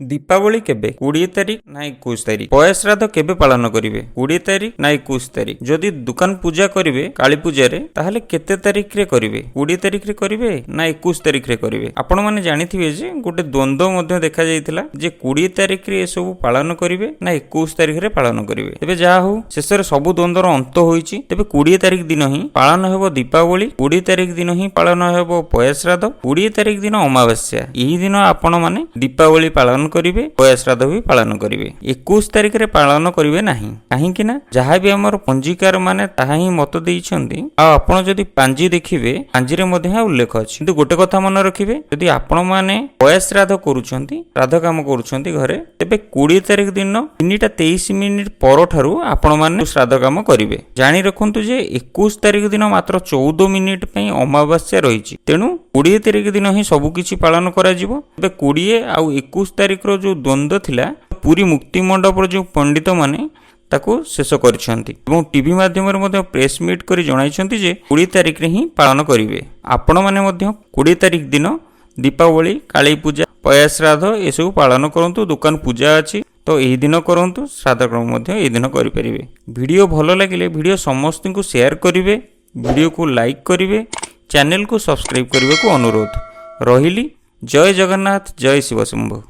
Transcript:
दीपावली केबे 20 तारिख ना 21 तारिख पया श्राद्ध केबे पालन करिवे 20 तारिख ना 21 तारिख जदि दुकान पूजा करिवे काली पूजा रे ताहले केते तारिख रे करिवे 20 तारिख रे करिवे ना 21 तारिख रे करिवे आपण माने जानिथिबे जे गोटे द्वंद्व मध्ये देखा जायतिला जे 20 तारिख रे सब पालन करिवे ना 21 तारिख रे पालन करिवे तबे जा हो शेष रे सब द्वंद्वर अंत होईची तबे 20 तारिख दिन ही पालन हेबो दीपावली 20 तारिख दिन ही पालन हेबो पया श्राद्ध 20 तारिख दिन अमावास्या एही दिन आपण माने दीपावली पालन करिवे पया श्राद्ध भी पालन करिवे 21 तारिख रे पालन करिवे नाही काहे कि ना जहा भी हमर पंजीकार माने ताहा ही मत देइछन्ती आ आपण जदि पांजी देखिबे पांजी रे मध्ये उल्लेख अछि किंतु गोटे कथा मन रखिबे जदि आपण माने पया श्राद्ध करूछन्ती श्राद्ध काम करूछन्ती घरे तबे 20 तारिख दिन 3:23 मिनिट पर ठारू आपण माने श्राद्ध काम करिवे जानि रखंतु जे 21 तारिख दिन मात्र 14 मिनिट पई अमावास्या रहिछि तेनु 20 तारिख दिन ही सब किछि पालन करा जिवो तबे 20 आ 21 तारिख रो जो द्वंद्व थिला पूरी मुक्ति मंडप जो पंडित माने ताको शेष करिसंती एवं टीवी माध्यम रे मध्ये प्रेस मीट करी जणाइसंती जे 20 तारिख रे ही पालन करिवे आपण माने मध्ये 20 तारिख दिन दीपावली काली पूजा पया श्राद्ध ए सब पालन करंतु दुकान पूजा अछि तो एही दिन करंतु श्राद्ध क्रम मध्ये एही दिन करि परिवे वीडियो भलो लागिले वीडियो समस्त को शेयर करिवे वीडियो को लाइक करिवे चैनल को सब्सक्राइब करबे को अनुरोध रहिली जय जगन्नाथ जय शिव शंभु।